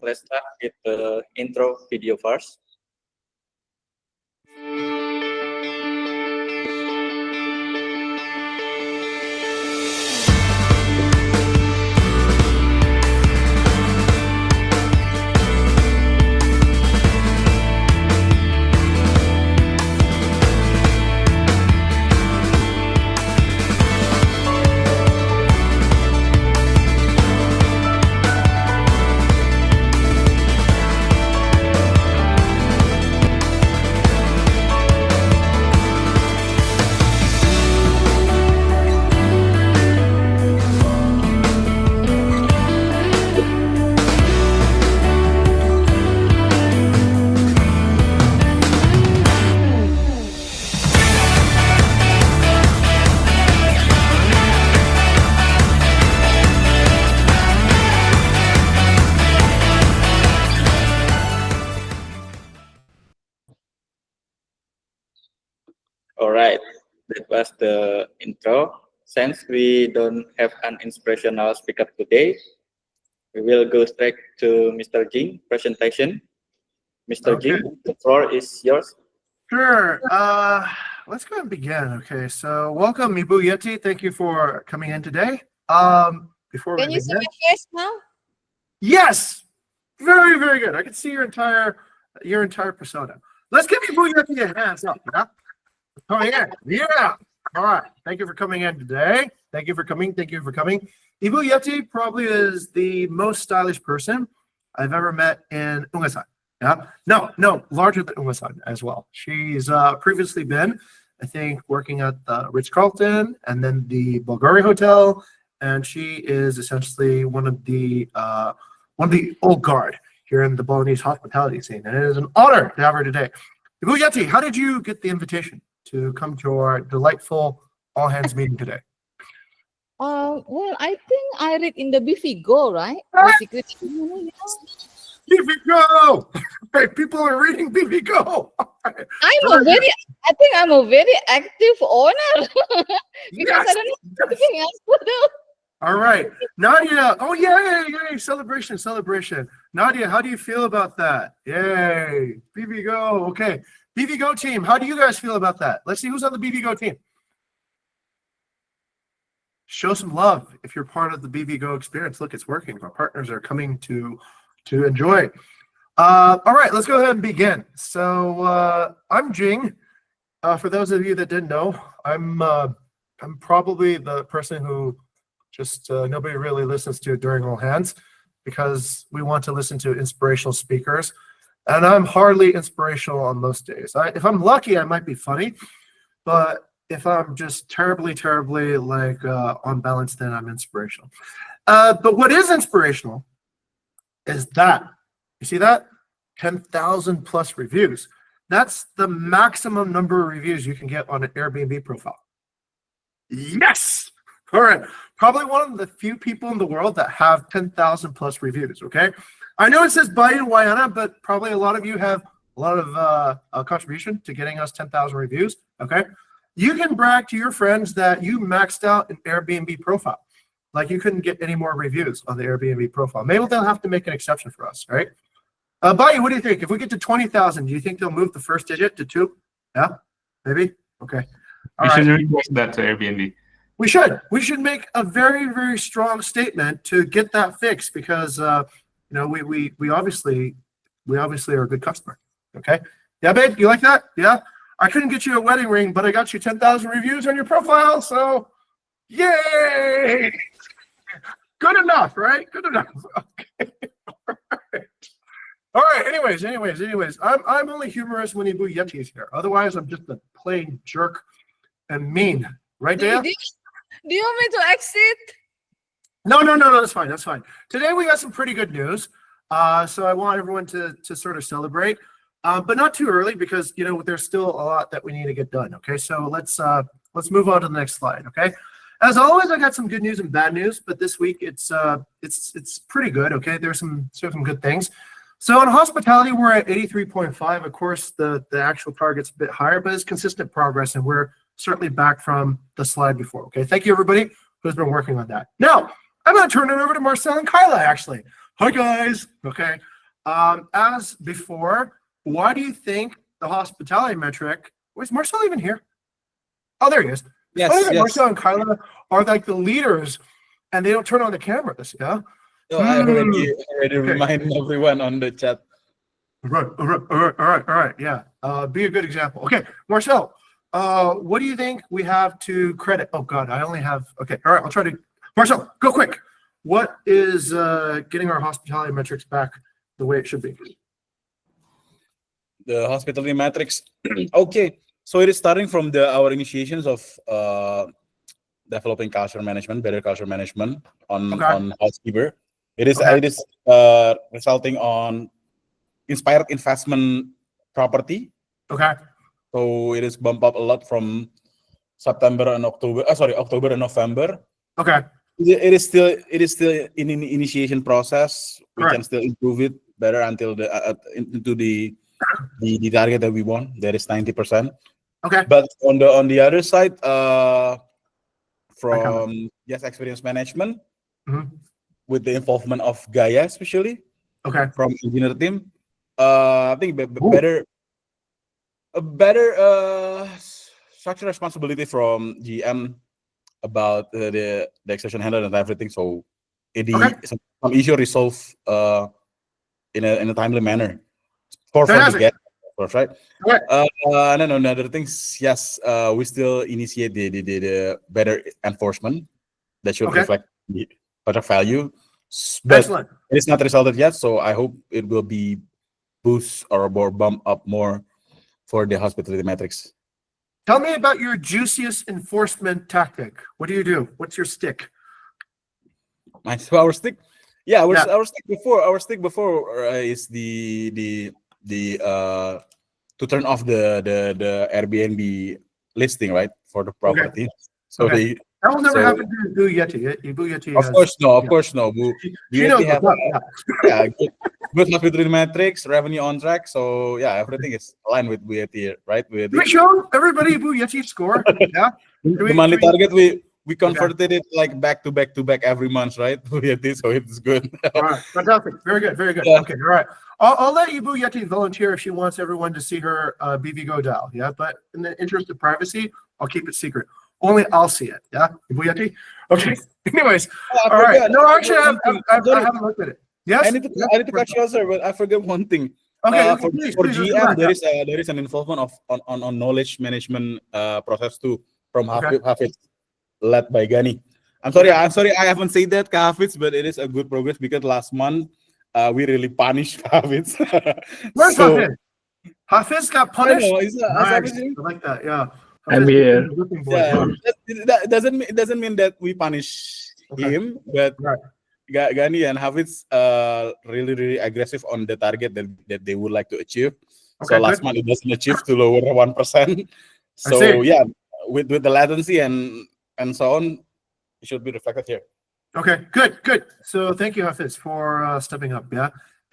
let's start with the intro video first. All right, that was the intro. Since we don't have an inspirational speaker today, we will go straight to Mr. Jing presentation. Mr. Okay. Jing, the floor is yours. Sure. Let's go ahead and begin. Okay, so welcome, Ibu Yeti. Thank you for coming in today. Before Can we you see begin, my face now? yes, very, very good. I can see your entire persona. Let's give Ibu Yeti a hands up. Yeah. Coming in. Yeah. All right. Thank you for coming in today. Thank you for coming. Thank you for coming. Ibu Yeti probably is the most stylish person I've ever met in Ungasan. Yeah. No, larger than Ungasan as well. She's previously been, I think, working at the Ritz-Carlton and then the Bulgari Hotel, and she is essentially one of the old guard here in the Balinese hospitality scene, and it is an honor to have her today. Ibu Yeti, how did you get the invitation to come to our delightful all hands meeting today? Well, I think I read in the BV Go, right? The secret. BV Right, people are reading BV Go. I think I'm a very active owner because Yes, I don't know yes. anything else to do. All right, Nadia. Oh, yay, celebration. Nadia, how do you feel about that? Yay, BV Go. Okay, BV Go team, how do you guys feel about that? Let's see who's on the BV Go team. Show some love if you're part of the BV Go experience. Look, it's working. Our partners are coming to enjoy. All right, let's go ahead and begin. So I'm Jing. For those of you that didn't know, I'm probably the person who just nobody really listens to during all hands because we want to listen to inspirational speakers, and I'm hardly inspirational on most days. If I'm lucky, I might be funny, but if I'm just terribly like unbalanced, then I'm inspirational. But what is inspirational is that, you see that? 10,000 plus reviews. That's the maximum number of reviews you can get on an Airbnb profile. Yes! All right. Probably one of the few people in the world that have 10,000 plus reviews, okay? I know it says Bayan Wayana, but probably a lot of you have a lot of contribution to getting us 10,000 reviews, okay? You can brag to your friends that you maxed out an Airbnb profile. Like you couldn't get any more reviews on the Airbnb profile. Maybe they'll have to make an exception for us, right? Bayu, what do you think? If we get to 20,000, do you think they'll move the first digit to 2? Yeah, maybe? Okay. We should request that to Airbnb. We should make a very, very strong statement to get that fixed because we obviously are a good customer. Okay. Yeah, babe, you like that? Yeah. I couldn't get you a wedding ring, but I got you 10,000 reviews on your profile, so yay! Good enough, right? Good enough. Okay. All right. Anyways. I'm only humorous when Ibu Yeti is here. Otherwise, I'm just a plain jerk and mean. Right, Dea? Do you want me to exit? No, that's fine. Today we got some pretty good news. So I want everyone to sort of celebrate, but not too early because there's still a lot that we need to get done. Okay, so let's move on to the next slide. Okay, as always, I got some good news and bad news, but this week it's pretty good. Okay, there's some good things. So in hospitality, we're at 83.5. Of course, the actual target's a bit higher, but it's consistent progress, and we're certainly back from the slide before. Okay, thank you everybody who's been working on that. Now I'm going to turn it over to Marcel and Kyla. Actually, Hi guys. Okay. As before, why do you think the hospitality metric? Was Marcel even here? Oh, there he is. It's funny that Marcel and Kyla are like the leaders, and they don't turn on the cameras. Yeah. No, I already remind everyone on the chat. All right. Yeah. Be a good example. Okay, Marcel. What do you think we have to credit? Oh God, I only have. Okay. All right. I'll try to. Marcel, go quick. What is getting our hospitality metrics back the way it should be? The hospitality metrics. Okay, so it is starting from our initiations of developing culture management, better culture management on housekeeper. It is resulting on inspired investment property. Okay. So it is bump up a lot from September and October. October and November. Okay. It is still in an initiation process. We Correct. can still improve it better until into the target that we want. That is 90%. Okay. But on the other side, from guest experience management, with the involvement of Gaia, especially from engineer team, I think a better structure responsibility from GM about the exception handler and everything. So some issue resolved in a timely manner for the guest, of course, right? And then on other things, yes, we still initiate the better enforcement that should reflect the project value. But it's not resulted yet, so I hope it will be boost or bump up more for the hospitality metrics. Tell me about your juiciest enforcement tactic. What do you do? What's your stick? Our stick, our stick before is the to turn off the Airbnb listing, right, for the property. So that will never happen to Boo Yeti. Boo Yeti. Of course, no. Boo Yeti have good hospitality metrics, revenue on track. So yeah, everything is aligned with Boo Yeti, right? We show everybody Boo Yeti score. Yeah. The monthly target we converted it like back to back every month, right? Boo Yeti, so it's good. All right, fantastic. Very good. Yeah. Okay, all right. I'll let you, Boo Yeti, volunteer if she wants everyone to see her BVGO dial. Yeah, but in the interest of privacy, I'll keep it secret. Only I'll see it. Yeah, Boo Yeti. Okay. Anyways, all right. No, actually, I haven't looked at it. Yes. I need to catch you, sir, but I forget one thing. Okay. For GM, there is an involvement on knowledge management process too from Hafiz, led by Gani. I'm sorry, I haven't said that, Hafiz, but it is a good progress because last month we really punished Hafiz. Where's Hafiz? Hafiz got punished. I like that. Yeah. I'm here. Yeah, that doesn't mean that we punish him, but Gani and Hafiz really aggressive on the target that they would like to achieve. So last month it doesn't achieve to lower 1%. So yeah, with the latency and so on, it should be reflected here. Okay, good. So thank you, Hafiz, for stepping up,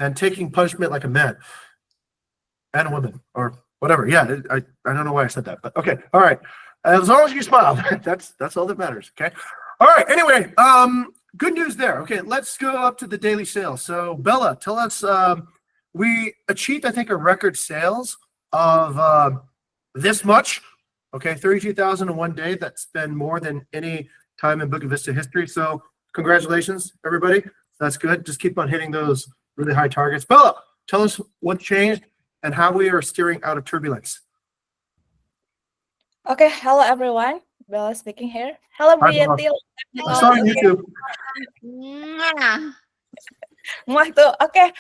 and taking punishment like a man and a woman, or whatever. Yeah, I don't know why I said that, but okay, all right. As long as you smile, that's all that matters. Okay, all right. Anyway, good news there. Okay, let's go up to the daily sales. So Bella, tell us. We achieved, I think, a record sales of this much. Okay, 32,000 in one day. That's been more than any time in Book of Vista history. So congratulations, everybody. That's good. Just keep on hitting those really high targets. Bella, tell us what changed and how we are steering out of turbulence. Okay, hello everyone. Bella speaking here. Hello, Bria. I saw you on YouTube. Okay,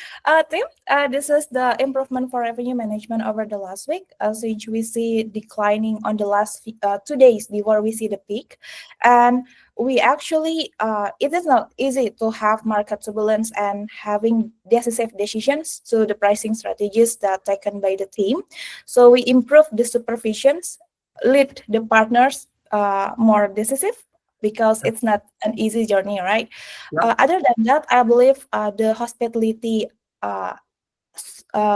team, this is the improvement for revenue management over the last week, which we see declining on the last 2 days before we see the peak. And we actually, it is not easy to have market turbulence and having decisive decisions to the pricing strategies that taken by the team. So we improve the supervisions, lead the partners more decisive, because it's not an easy journey, right? Other than that, I believe the hospitality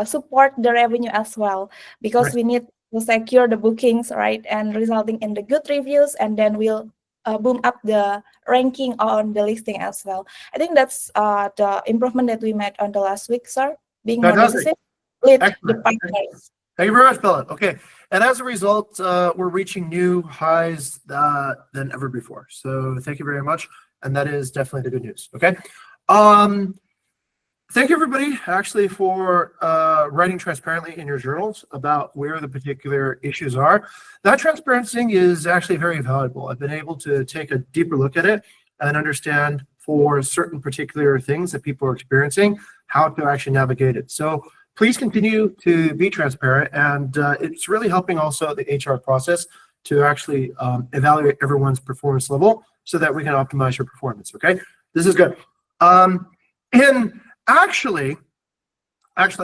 support the revenue as well, because we need to secure the bookings, right? And resulting in the good reviews, and then we'll boom up the ranking on the listing as well. I think that's the improvement that we made on the last week, sir. Being more Fantastic. decisive, lead the Excellent. partners. Thank you very much, Bella. Okay. And as a result, we're reaching new highs than ever before. So thank you very much. And that is definitely the good news. Okay. Thank you, everybody, actually, for writing transparently in your journals about where the particular issues are. That transparency is actually very valuable. I've been able to take a deeper look at it and understand for certain particular things that people are experiencing, how to actually navigate it. So please continue to be transparent. And it's really helping also the HR process to actually evaluate everyone's performance level so that we can optimize your performance. Okay, this is good. And Actually,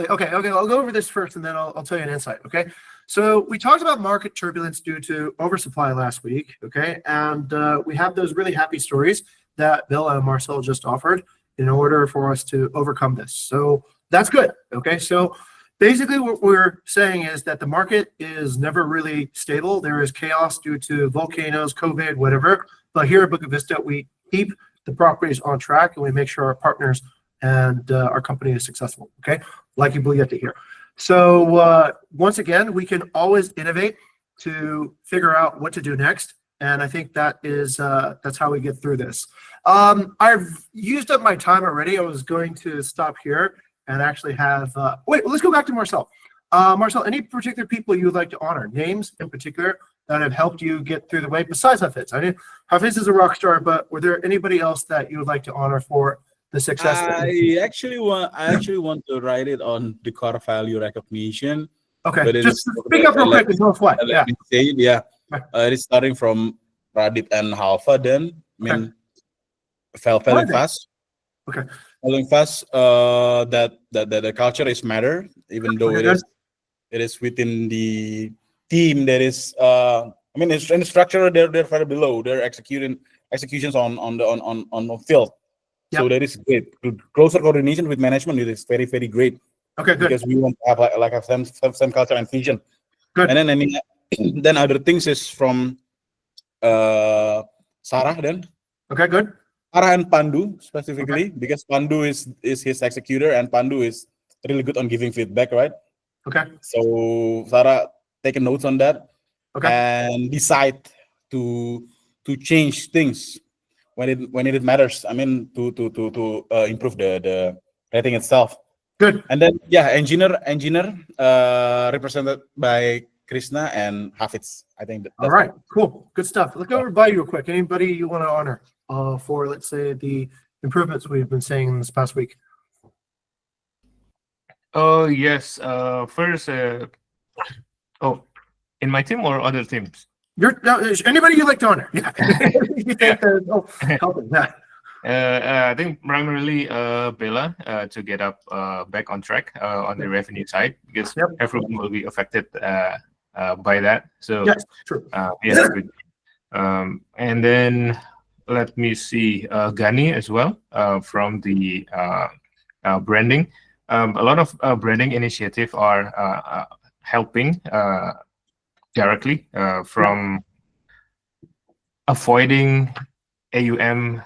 okay, I'll go over this first and then I'll tell you an insight, okay? So we talked about market turbulence due to oversupply last week, okay? And we have those really happy stories that Bill and Marcel just offered in order for us to overcome this. So that's good, okay? So basically what we're saying is that the market is never really stable. There is chaos due to volcanoes, COVID, whatever. But here at Book of Vista, we keep the properties on track and we make sure our partners and our company is successful, okay? Like you will get to hear. So once again, we can always innovate to figure out what to do next. And I think that is that's how we get through this. I've used up my time already. I was going to stop here and actually have, wait, let's go back to Marcel. Marcel, any particular people you would like to honor, names in particular that have helped you get through the way besides Hafiz? I mean, Hafiz is a rock star, but were there anybody else that you would like to honor for the success? I actually want to write it on the core value recognition. Okay, but just speak up real quick and tell us why. Yeah. It is starting from Radit and Halfa. Then I mean, failing fast. Okay. Failing fast. That the culture is matter, even though it is within the team. That is. I mean, it's in the structure. They're far below. They're executions on the field. Yep. So that is great. Closer coordination with management is very, very great. Okay, good. Because we want to have like a same culture and vision. Good. And then other things is from Sarah then. Okay, good. Sarah and Pandu specifically, because Pandu is his executor and Pandu is really good on giving feedback, right? Okay. So Sarah take notes on that. Okay. And decide to change things when it matters. I mean, to improve the rating itself. Good. And then engineer represented by Krishna and Hafiz. I think. All right. Cool. Good stuff. Let's go over by you real quick. Anybody you want to honor for, let's say, the improvements we've been saying this past week? Oh yes. First, in my team or other teams? Anybody you like to honor? Yeah. Helping that. I think primarily Bella to get up back on track on the revenue side, because everyone will be affected by that. So yes, true. Yes, good. And then let me see Gani as well from the branding. A lot of branding initiative are helping directly from avoiding AUM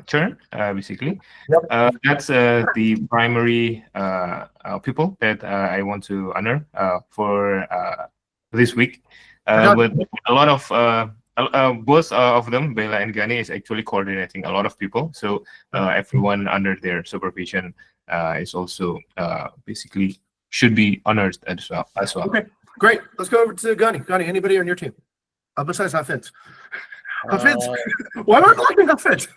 churn, basically. Yep. That's the primary people that I want to honor for this week. But a lot of both of them, Bella and Gani, is actually coordinating a lot of people. So everyone under their supervision is also basically should be honored as well. Okay, great. Let's go over to Gani. Gani, anybody on your team besides Hafiz? Hafiz, why am I blocking Hafiz?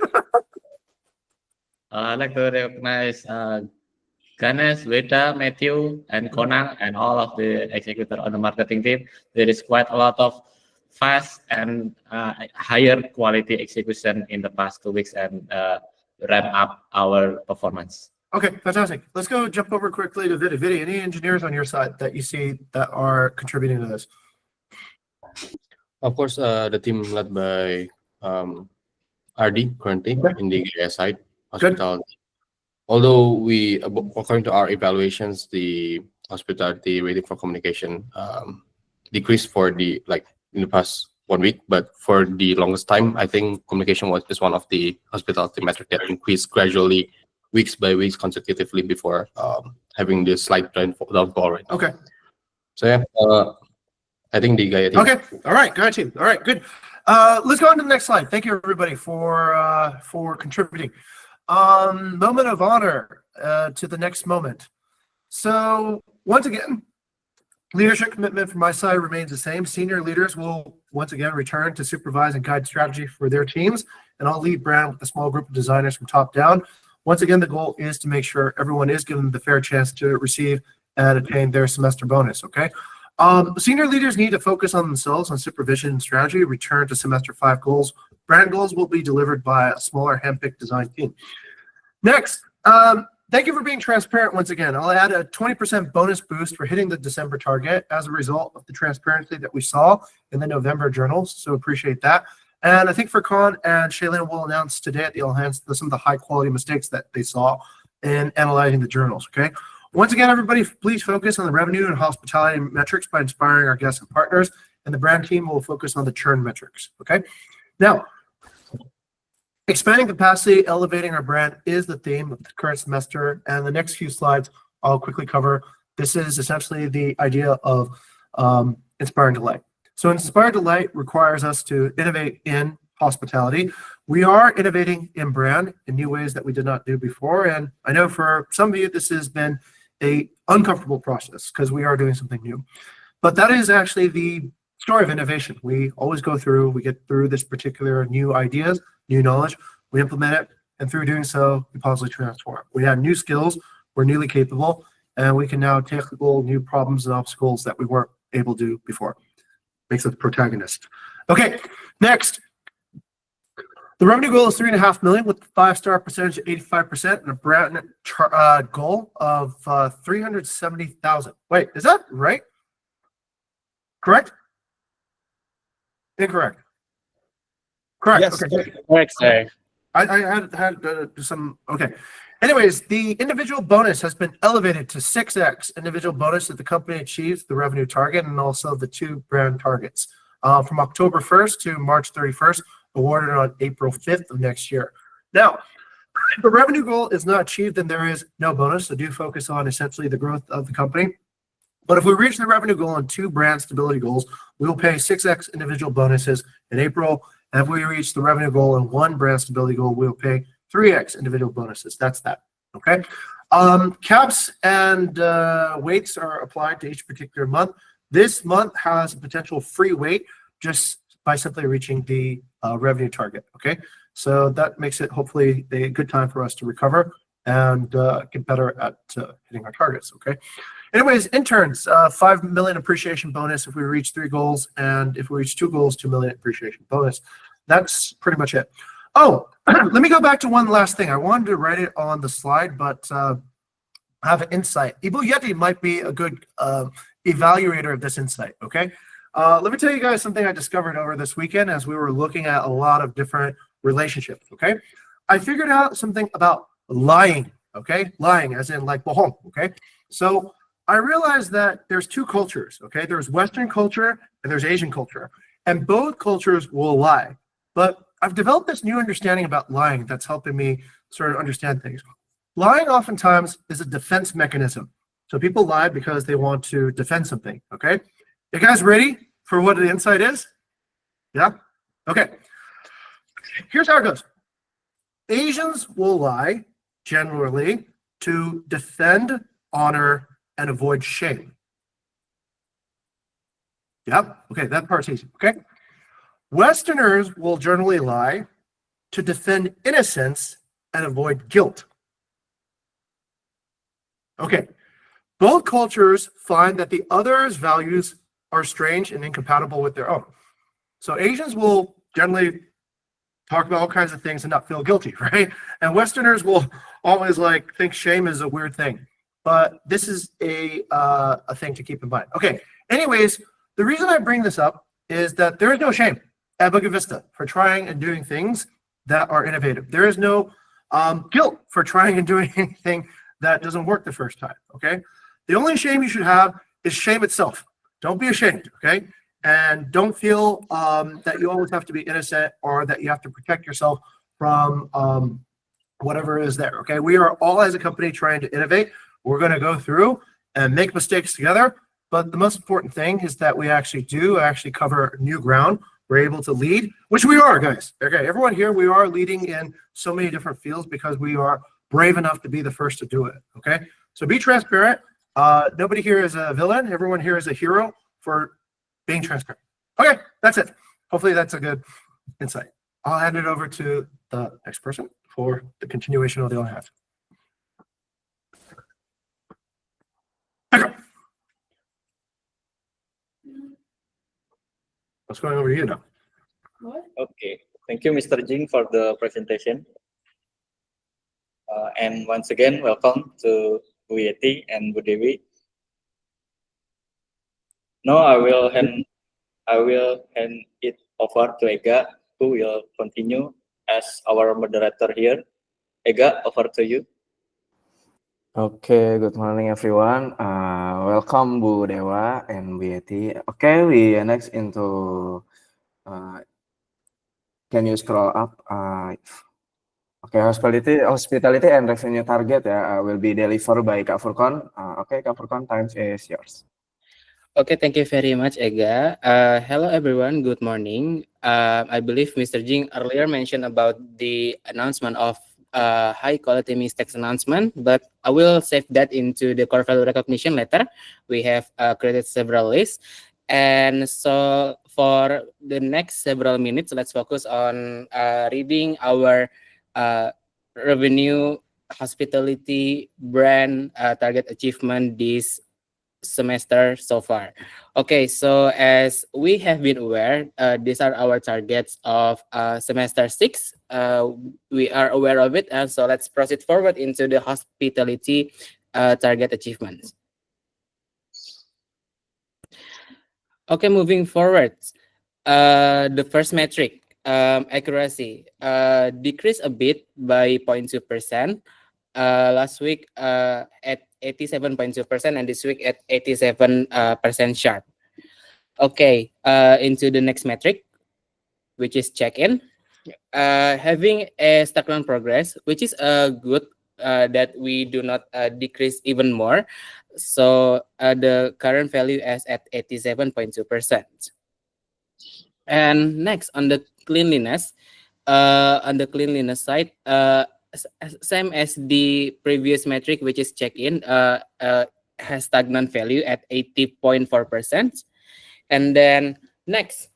I'd like to recognize Ganesh, Veda, Matthew, and Konang, and all of the executor on the marketing team. There is quite a lot of fast and higher quality execution in the past 2 weeks and ramp up our performance. Okay, fantastic. Let's go jump over quickly to Vidi. Vidi, any engineers on your side that you see that are contributing to this? Of course, the team led by RD currently in the side hospitality. Good. Although we, according to our evaluations, the hospitality rating for communication decreased for in the past 1 week, but for the longest time, I think communication is one of the hospitality metric that increased gradually, weeks by weeks, consecutively before having this slight downfall right now. Okay. So yeah, I think the Gaia team. Okay. All right. Gaia team. All right. Good. Let's go on to the next slide. Thank you, everybody, for contributing. Moment of honor to the next moment. So once again, leadership commitment from my side remains the same. Senior leaders will once again return to supervise and guide strategy for their teams, and I'll lead brand with a small group of designers from top down. Once again, the goal is to make sure everyone is given the fair chance to receive and attain their semester bonus, okay? Senior leaders need to focus on themselves on supervision and strategy, return to semester 5 goals. Brand goals will be delivered by a smaller handpicked design team. Next, thank you for being transparent once again. I'll add a 20% bonus boost for hitting the December target as a result of the transparency that we saw in the November journals, so appreciate that. And I think Furkan and Shailene will announce today at the All Hands some of the high quality mistakes that they saw in analyzing the journals, okay? Once again, everybody, please focus on the revenue and hospitality metrics by inspiring our guests and partners, and the brand team will focus on the churn metrics, okay? Now, expanding capacity, elevating our brand is the theme of the current semester, and the next few slides I'll quickly cover. This is essentially the idea of inspiring delight. So inspired delight requires us to innovate in hospitality. We are innovating in brand in new ways that we did not do before, and I know for some of you this has been a uncomfortable process because we are doing something new. But that is actually the story of innovation. We always go through, we get through this particular new ideas, new knowledge, we implement it, and through doing so, we positively transform. We have new skills, we're newly capable, and we can now tackle new problems and obstacles that we weren't able to do before. Makes us the protagonist. Okay, next. The revenue goal is 3.5 million with 5-star percentage of 85% and a brand goal of 370,000. Wait, is that right? Correct? Incorrect. Correct. Yes. Okay. Correct, sir. I had some. Okay. Anyways, the individual bonus has been elevated to 6x individual bonus if the company achieves the revenue target and also the 2 brand targets from October 1st to March 31st, awarded on April 5th of next year. Now, if the revenue goal is not achieved, then there is no bonus. So do focus on essentially the growth of the company. But if we reach the revenue goal and 2 brand stability goals, we will pay 6x individual bonuses in April. And if we reach the revenue goal and 1 brand stability goal, we will pay 3x individual bonuses. That's that. Okay. Caps and weights are applied to each particular month. This month has a potential free weight just by simply reaching the revenue target. Okay. So that makes it hopefully a good time for us to recover and get better at hitting our targets. Okay. Anyways, interns, 5 million appreciation bonus if we reach 3 goals, and if we reach 2 goals, 2 million appreciation bonus. That's pretty much it. Oh, let me go back to one last thing. I wanted to write it on the slide, but I have an insight. Ibu Yeti might be a good evaluator of this insight, okay? Let me tell you guys something I discovered over this weekend as we were looking at a lot of different relationships, okay? I figured out something about lying, okay? Lying as in like bohong, okay? So I realized that there's 2 cultures, okay? There's Western culture and there's Asian culture, and both cultures will lie. But I've developed this new understanding about lying that's helping me sort of understand things. Lying oftentimes is a defense mechanism. So people lie because they want to defend something, okay? You guys ready for what the insight is? Yeah? Okay. Here's how it goes. Asians will lie generally to defend, honor, and avoid shame. Yeah? Okay, that part's easy, okay? Westerners will generally lie to defend innocence and avoid guilt. Okay. Both cultures find that the other's values are strange and incompatible with their own. So Asians will generally talk about all kinds of things and not feel guilty, right? And Westerners will always like think shame is a weird thing. But this is a thing to keep in mind. Okay. Anyways, the reason I bring this up is that there is no shame at Boogie Vista for trying and doing things that are innovative. There is no guilt for trying and doing anything that doesn't work the first time, okay? The only shame you should have is shame itself. Don't be ashamed, okay? and don't feel that you always have to be innocent or that you have to protect yourself from whatever is there. Okay, we are all as a company trying to innovate. We're going to go through and make mistakes together, but the most important thing is that we actually cover new ground. We're able to lead, which we are, guys. Okay, everyone here, we are leading in so many different fields because we are brave enough to be the first to do it. Okay, so be transparent. Nobody here is a villain. Everyone here is a hero for being transparent. Okay, that's it. Hopefully that's a good insight. I'll hand it over to the next person for the continuation of the other half. What's going over to you now? Okay, thank you, Mr. Jing, for the presentation. And once again, welcome to Bu Yeti and Bu Dewi. Now I will hand it over to Ega, who will continue as our moderator here. Ega, over to you. Okay, good morning everyone. Welcome Bu Dewa and Bu Yeti. Okay, we next into. Can you scroll up? Okay, hospitality and revenue target will be delivered by Kak Furkon. Okay, Kak Furkon, time is yours. Okay, thank you very much, Ega. Hello, everyone. Good morning. I believe Mr. Jing earlier mentioned about the announcement of high quality mistakes announcement, but I will save that into the core value recognition later. We have created several lists. And so for the next several minutes, let's focus on reading our revenue, hospitality, brand target achievement this semester so far. Okay, so as we have been aware, these are our targets of semester 6. We are aware of it, and so let's proceed forward into the hospitality target achievements. Okay, moving forward, the first metric, accuracy, decreased a bit by 0.2%. Last week at 87.2% and this week at 87% sharp. Okay, into the next metric, which is check-in. Having a stagnant progress, which is good that we do not decrease even more. So the current value is at 87.2%. And next on the cleanliness, side, same as the previous metric, which is check-in, has stagnant value at 80.4%. And then next,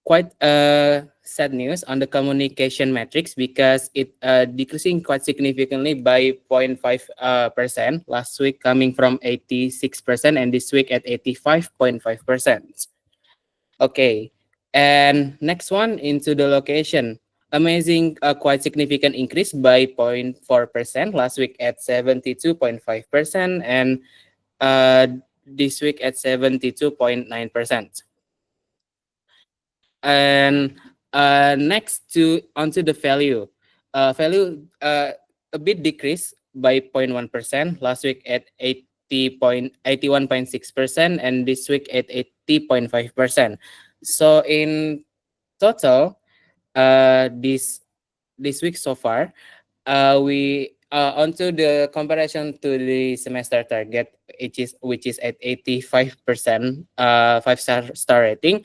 quite sad news on the communication metrics because it decreasing quite significantly by 0.5% last week, coming from 86% and this week at 85.5%. Okay, and next one into the location. Amazing, quite significant increase by 0.4% last week at 72.5% and this week at 72.9%. And next onto the value. Value a bit decreased by 0.1% last week at 81.6% and this week at 80.5%. So in total, this week so far, we onto the comparison to the semester target, which is at 85% 5-star rating.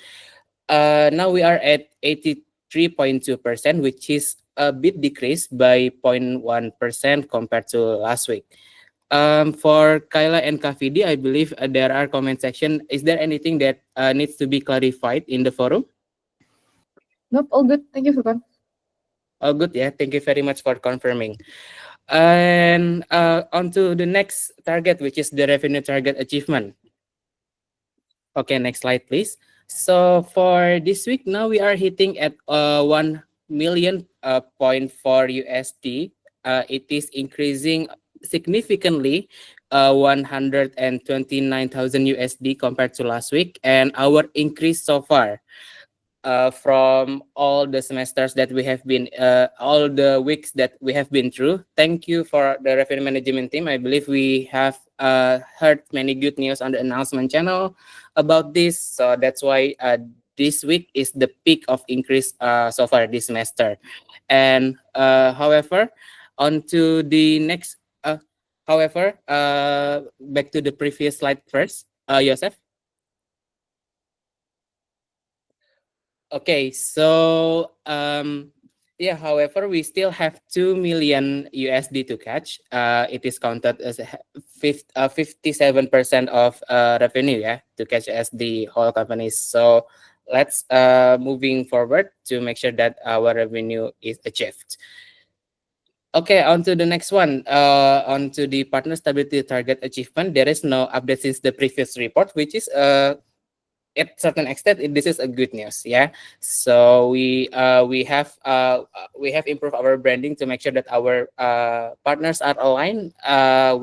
Now we are at 83.2%, which is a bit decreased by 0.1% compared to last week. For Kyla and Kavidi, I believe there are comment section. Is there anything that needs to be clarified in the forum? Nope, all good. Thank you, Furkon. All good, yeah. Thank you very much for confirming. And on to the next target, which is the revenue target achievement. Okay, next slide, please. So for this week, now we are hitting at 1 million $0.4. It is increasing significantly, 129,000 USD compared to last week, and our increase so far from all the semesters that we have been, all the weeks that we have been through. Thank you for the revenue management team. I believe we have heard many good news on the announcement channel about this. So that's why this week is the peak of increase so far this semester. And however, on to the next. However, back to the previous slide first, Joseph. Okay, so yeah, however, we still have 2 million USD to catch. It is counted as 57% of revenue, yeah, to catch as the whole companies. So let's moving forward to make sure that our revenue is achieved. Okay, on to the next one. On to the partner stability target achievement. There is no update since the previous report, which is at certain extent this is a good news, yeah. So we have improved our branding to make sure that our partners are aligned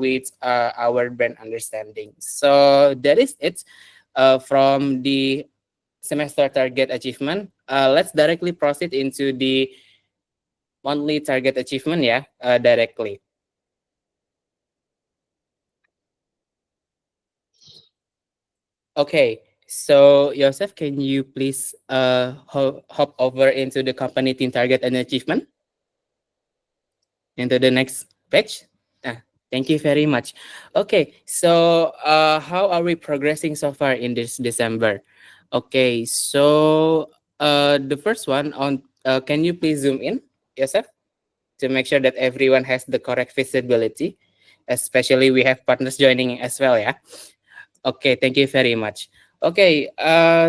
with our brand understanding. So that is it from the semester target achievement. Let's directly proceed into the monthly target achievement, yeah, directly. Okay, so Joseph, can you please hop over into the company team target and achievement? Into the next page. Thank you very much. Okay, so how are we progressing so far in this December? Okay, so the first one on, can you please zoom in, Joseph, to make sure that everyone has the correct visibility, especially we have partners joining as well, yeah? Okay, thank you very much. Okay,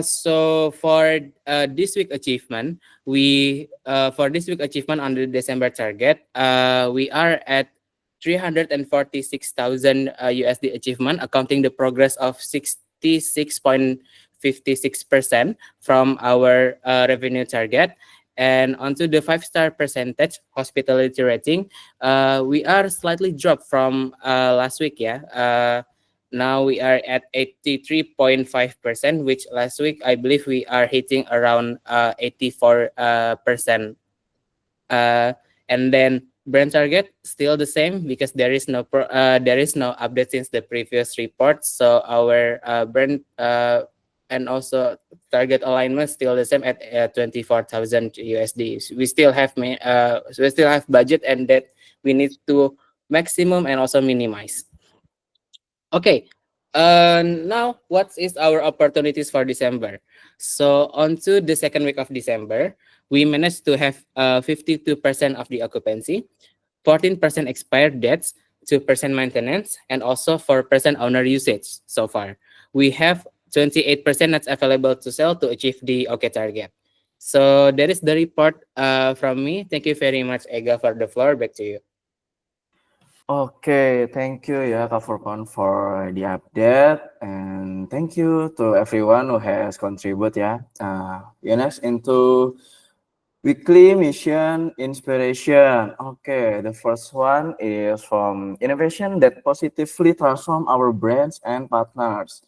so for this week achievement, for this week achievement on the December target, we are at 346,000 USD achievement, accounting the progress of 66.56% from our revenue target. And onto the 5-star percentage hospitality rating, we are slightly dropped from last week, yeah. Now we are at 83.5%, which last week I believe we are hitting around 84%. And then brand target still the same because there is no update since the previous report. So our brand and also target alignment still the same at 24,000 USD. We still have budget, and that we need to maximum and also minimize. Okay, now what is our opportunities for December? So on to the second week of December, we managed to have 52% of the occupancy, 14% expired debts, 2% maintenance, and also 4% owner usage so far. We have 28% that's available to sell to achieve the OK target. So that is the report from me. Thank you very much, Ega, for the floor. Back to you. Okay, thank you ya Kak Furkon for the update, and thank you to everyone who has contributed ya. Next into weekly mission inspiration. Okay, the first one is from innovation that positively transform our brands and partners.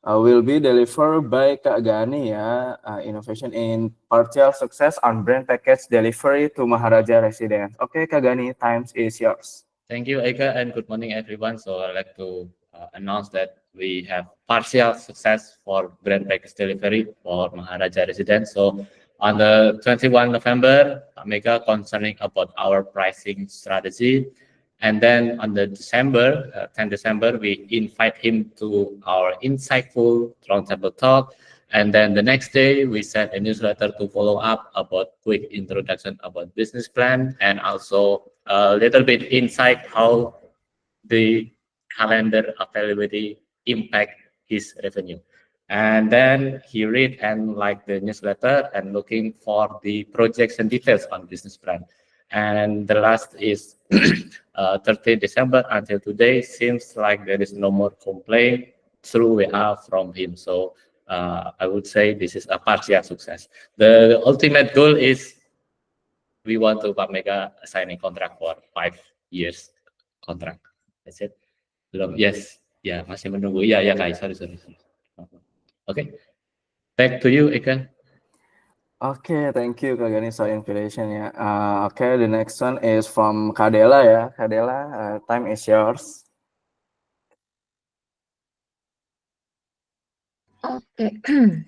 Will be delivered by Kak Gani ya. Innovation in partial success on brand package delivery to Maharaja Residence. Okay, Kak Gani, time is yours. Thank you, Eka, and good morning, everyone. So I'd like to announce that we have partial success for brand package delivery for Maharaja Residence. So on the 21 November, Mega concerning about our pricing strategy. And then on the 10 December, we invite him to our insightful roundtable talk. And then the next day, we sent a newsletter to follow up about quick introduction about business plan and also a little bit insight how the calendar availability impact his revenue. And then he read and liked the newsletter and looking for the projects and details on business plan. And the last is 30 December until today, seems like there is no more complaint through WA from him. So I would say this is a partial success. The ultimate goal is we want to Pak Mega signing contract for 5 years contract. That's it. Belum? Yes. Ya, masih menunggu. Ya, Kak. Sorry. Okay. Back to you, Eka. Okay, thank you Kak Gani for inspiration ya. Okay, the next one is from Kadela ya. Kadela, time is yours. Okay,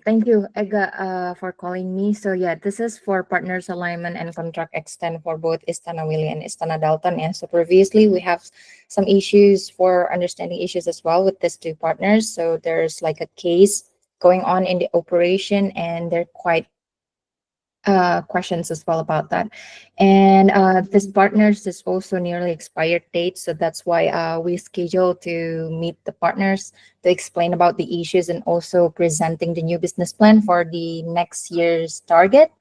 thank you, Ega, for calling me. So yeah, this is for partners alignment and contract extend for both Istana Willy and Istana Dalton. Yeah, so previously we have some issues for understanding issues as well with these two partners. So there's like a case going on in the operation, and they're quite questions as well about that. And this partners is also nearly expired date, so that's why we schedule to meet the partners to explain about the issues and also presenting the new business plan for the next year's target.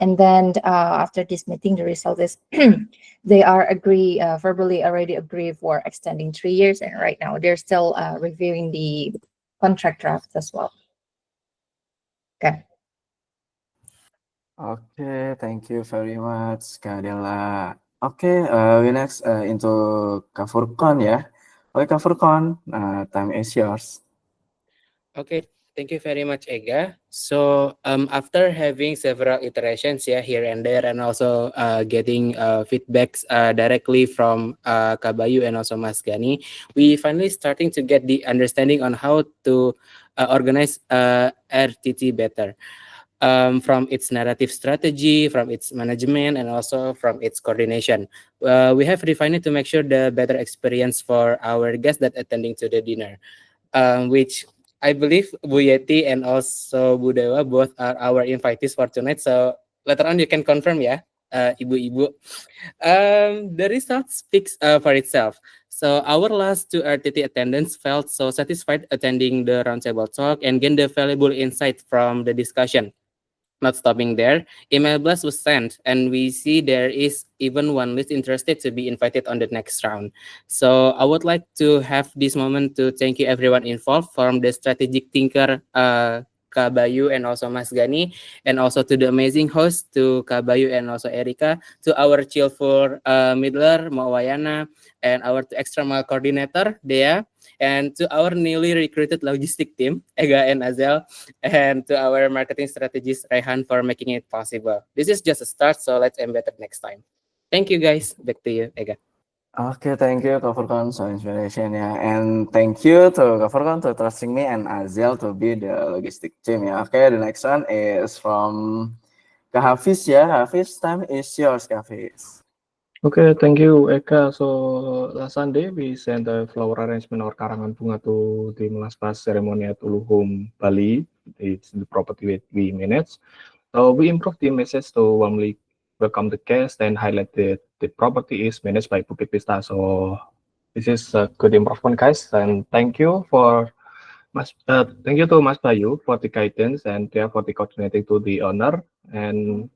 And then after this meeting, the result is they are verbally already agree for extending 3 years, and right now they're still reviewing the contract draft as well. Okay. Okay, thank you very much, Kak Della. Okay, we next into Kak Furqan ya. Oke, Kak Furqan, time is yours. Okay, thank you very much, Ega. So after having several iterations here and there, and also getting feedbacks directly from Kak Bayu and also Mas Gani, we finally starting to get the understanding on how to organize RTT better. From its narrative strategy, from its management, and also from its coordination. We have refined it to make sure the better experience for our guests that attending to the dinner, which I believe Bu Yeti and also Bu Dewa both are our invitees for tonight. So later on you can confirm ya, Ibu-Ibu. The result speaks for itself. So our last two RTT attendants felt so satisfied attending the roundtable talk and gained the valuable insight from the discussion. Not stopping there, email blast was sent, and we see there is even one list interested to be invited on the next round. So I would like to have this moment to thank you everyone involved, from the strategic thinker, Kak Bayu and also Mas Gani, and also to the amazing host, to Kak Bayu and also Erika, to our cheerful middler, Mawayana, and our external coordinator, Dea, and to our newly recruited logistic team, Ega and Azel, and to our marketing strategist, Rehan, for making it possible. This is just a start, so let's aim better next time. Thank you, guys. Back to you, Ega. Okay, thank you, Kak Furqan, for inspiration ya. And thank you to Kak Furqan to trusting me and Azel to be the logistic team ya. Okay, the next one is from Kak Hafiz ya. Hafiz, time is yours, Kak Hafiz. Okay, thank you, Eka. So last Sunday we sent a flower arrangement or karangan bunga to the Melaspas ceremony at Uluhum, Bali. It's the property that we manage. So we improved the message to warmly welcome the guests and highlight that the property is managed by Bukit Vista. So this is a good improvement, guys. And thank you to Mas Bayu for the guidance and for the coordinating to the owner. And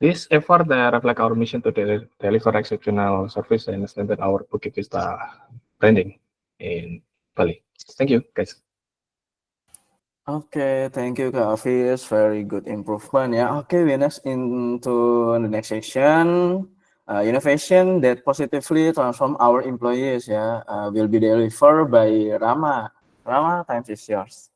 this effort reflects our mission to deliver exceptional service and strengthen our Bukit Vista branding in Bali. Thank you, guys. Okay, thank you, Kak Hafiz. Very good improvement ya. Okay, we next into the next section. Innovation that positively transform our employees ya, will be delivered by Rama. Rama, time is yours.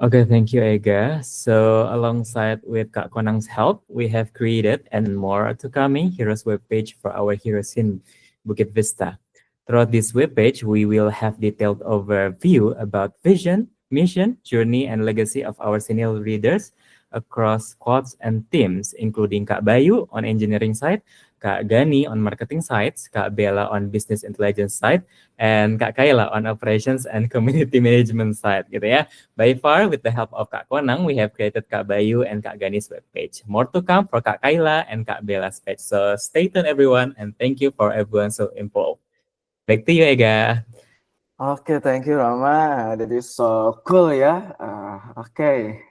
Okay, thank you, Ega. So alongside with Kak Konang's help, we have created and more to coming Heroes webpage for our Heroes in Bukit Vista. Throughout this webpage, we will have detailed overview about vision, mission, journey, and legacy of our senior leaders across squads and teams, including Kak Bayu on engineering side, Kak Gani on marketing sides, Kak Bella on business intelligence side, and Kak Kayla on operations and community management side, gitu ya. By far, with the help of Kak Konang, we have created Kak Bayu and Kak Gani's webpage. More to come for Kak Kayla and Kak Bella's page. So stay tuned, everyone, and thank you for everyone so involved. Back to you, Ega. Okay, thank you, Rama. That is so cool ya. Okay.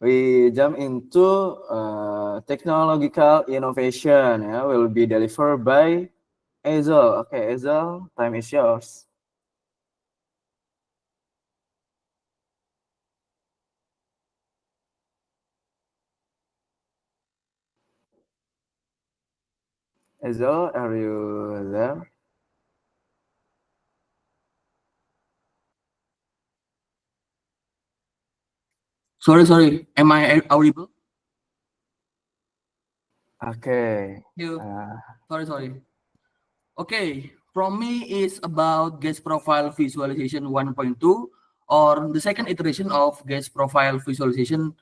We jump into technological innovation ya, will be delivered by Ezel. Okay, Ezel, time is yours. Ezel, are you there? Sorry. Am I audible? Okay. You. Sorry. Okay. From me, it's about guest profile visualization 1.2 or the second iteration of guest profile visualization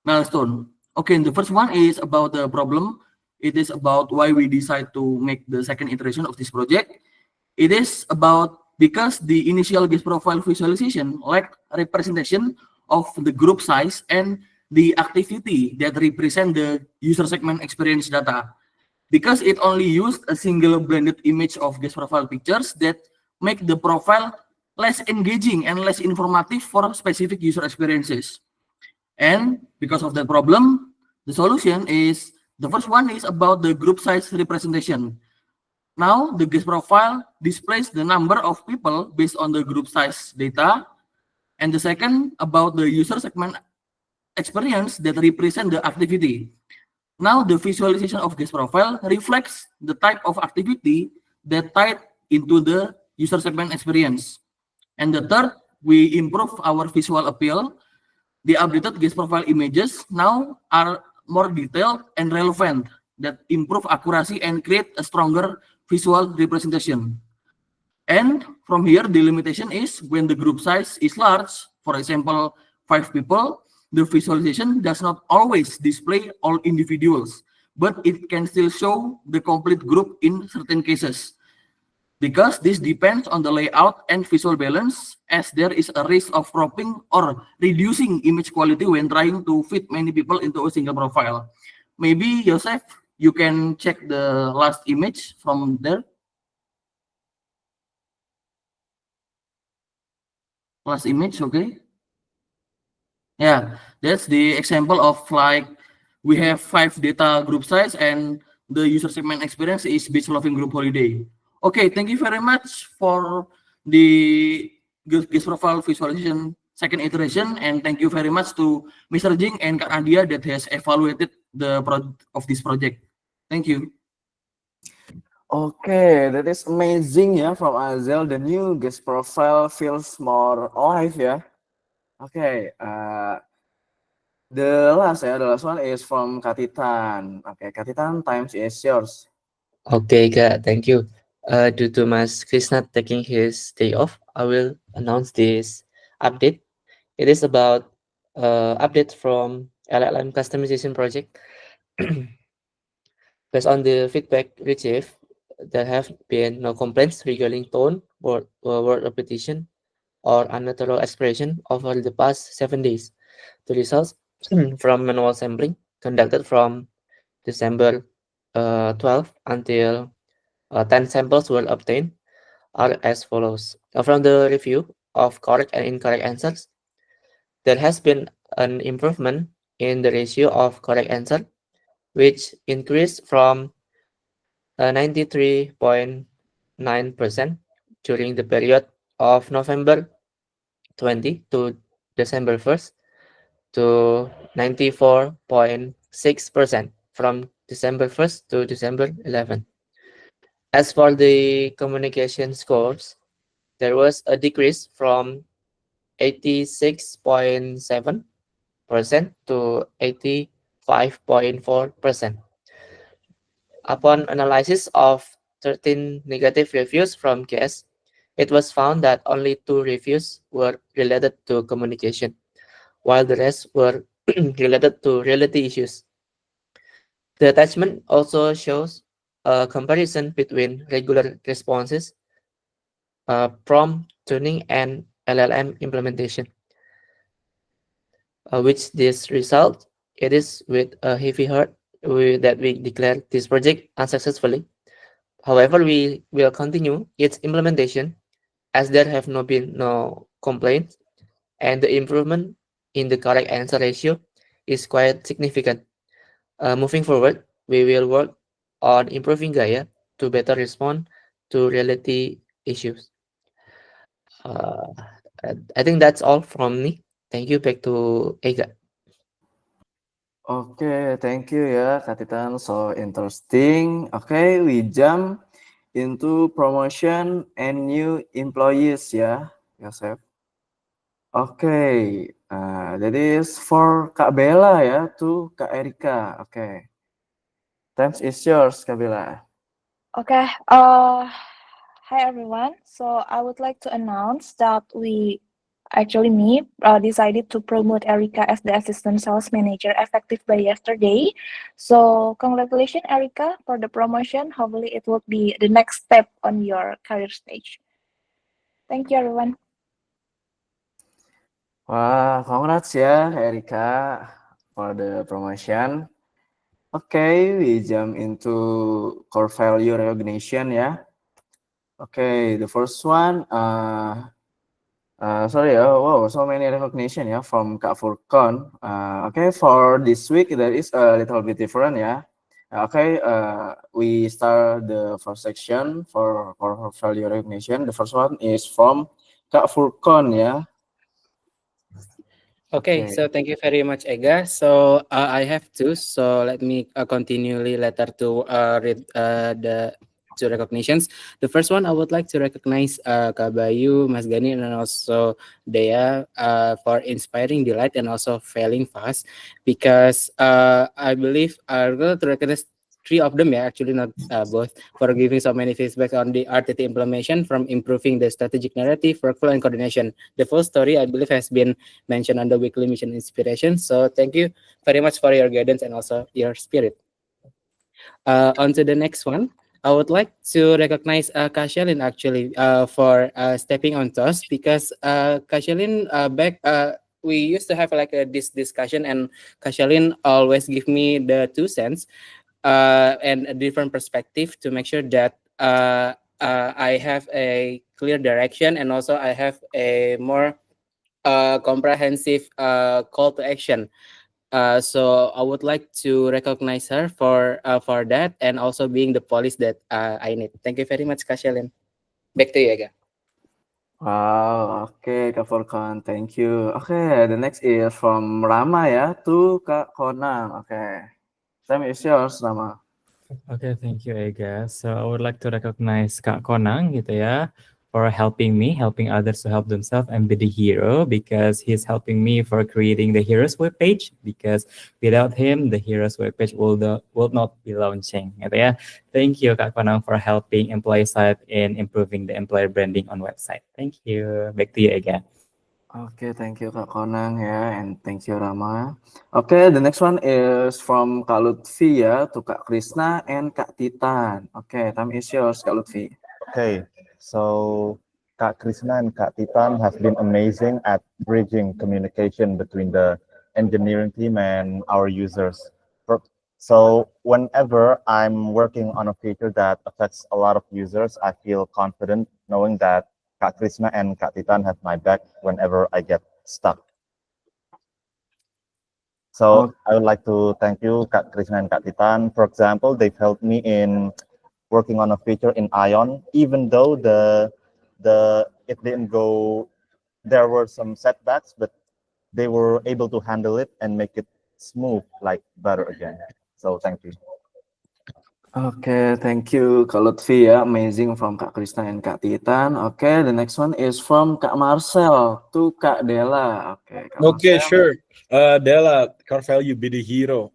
milestone. Okay, the first one is about the problem. It is about why we decide to make the second iteration of this project. It is about because the initial guest profile visualization lacked representation of the group size and the activity that represent the user segment experience data. Because it only used a single blended image of guest profile pictures that make the profile less engaging and less informative for specific user experiences. And because of that problem, the solution is, the first one is about the group size representation. Now, the guest profile displays the number of people based on the group size data. And the second, about the user segment experience that represent the activity. Now, the visualization of guest profile reflects the type of activity that tied into the user segment experience. And the third, we improve our visual appeal. The updated guest profile images now are more detailed and relevant, that improve accuracy and create a stronger visual representation. And from here, the limitation is when the group size is large, for example, 5 people, the visualization does not always display all individuals, but it can still show the complete group in certain cases. Because this depends on the layout and visual balance, as there is a risk of cropping or reducing image quality when trying to fit many people into a single profile. Maybe, Joseph, you can check the last image from there. Last image, okay? Yeah, that's the example of like we have 5 data group size and the user segment experience is beach loving group holiday. Okay, thank you very much for the guest profile visualization second iteration, and thank you very much to Mr. Jing and Kak Nadia that has evaluated the project of this project. Thank you. Okay, that is amazing ya from Azel. The new guest profile feels more alive ya. Okay, the last one is from Katitan. Okay, Katitan, time is yours. Okay, Kak, thank you. Due to Mas Krishna taking his day off, I will announce this update. It is about update from LLM customization project. Based on the feedback received, there have been no complaints regarding tone, word repetition, or unnatural expression over the past 7 days. The results from manual sampling conducted from December 12 until 10 samples were obtained are as follows. From the review of correct and incorrect answers, there has been an improvement in the ratio of correct answer, which increased from 93.9% during the period of November 20 to December 1st to 94.6% from December 1st to December 11th. As for the communication scores, there was a decrease from 86.7% to 85.4%. Upon analysis of 13 negative reviews from guests, it was found that only 2 reviews were related to communication, while the rest were related to reality issues. The attachment also shows a comparison between regular responses, prompt tuning, and LLM implementation. Which this result, it is with a heavy heart that we declare this project unsuccessfully. However, we will continue its implementation as there have been no complaints, and the improvement in the correct answer ratio is quite significant. Moving forward, we will work on improving Gaia to better respond to reality issues. I think that's all from me. Thank you. Back to Ega. Okay, thank you ya, Katitan. So interesting. Okay, we jump into promotion and new employees ya, Yosef. Okay, that is for Kak Bella ya to Kak Erika. Okay, time is yours, Kak Bella. Okay. Hi everyone. So I would like to announce that we actually me, decided to promote Erica as the assistant sales manager effective by yesterday. So congratulations, Erica, for the promotion. Hopefully, it will be the next step on your career stage. Thank you, everyone. Wah, congrats ya, Erica, for the promotion. Okay, we jump into core value recognition ya. Okay, the first one, sorry, wow, so many recognition ya from Kak Furkon. Okay, for this week there is a little bit different ya. Okay, we start the first section for core value recognition. The first one is from Kak Furkon ya. Okay, so thank you very much, Ega. So I have two, so let me continually later to read the two recognitions. The first one, I would like to recognize Kak Bayu, Mas Gani, and also Dea for inspiring delight and also failing fast, because I believe I'm going to recognize three of them, actually not both, for giving so many feedback on the RTT implementation, from improving the strategic narrative, workflow, and coordination. The full story, I believe, has been mentioned on the weekly mission inspiration. So thank you very much for your guidance and also your spirit. On to the next one. I would like to recognize Kashelin actually for stepping on toes, because Kashelin back we used to have like this discussion, and Kashelin always give me the 2 cents and a different perspective to make sure that I have a clear direction, and also I have a more comprehensive call to action. So I would like to recognize her for that, and also being the police that I need. Thank you very much, Kashelin. Back to you, Ega. Wow, okay, Kak Furkon, thank you. Okay, the next is from Rama ya to Kak Konang. Okay, time is yours, Rama. Okay, thank you, Ega. So I would like to recognize Kak Konang gitu ya, for helping me, helping others to help themselves and be the hero, because he's helping me for creating the Heroes webpage, because without him, the Heroes webpage will not be launching gitu ya. Thank you, Kak Konang, for helping employee side in improving the employer branding on website. Thank you. Back to you, Ega. Okay, thank you Kak Konang ya, and thank you Rama. Okay, the next one is from Kak Lutfi ya to Kak Krisna and Kak Titan. Okay, time is yours, Kak Lutfi. Okay, so Kak Krisna and Kak Titan have been amazing at bridging communication between the engineering team and our users. So whenever I'm working on a feature that affects a lot of users, I feel confident knowing that Kak Krisna and Kak Titan have my back whenever I get stuck. So I would like to thank you, Kak Krisna and Kak Titan. For example, they've helped me in working on a feature in Ion, even though it didn't go, there were some setbacks, but they were able to handle it and make it smooth, like butter again. So thank you. Okay, thank you Kak Lutfi ya, amazing from Kak Krisna and Kak Titan. Okay, the next one is from Kak Marcel to Kak Dela. Okay, Kak Okay, Marcel. sure. Dela, core value, be the hero.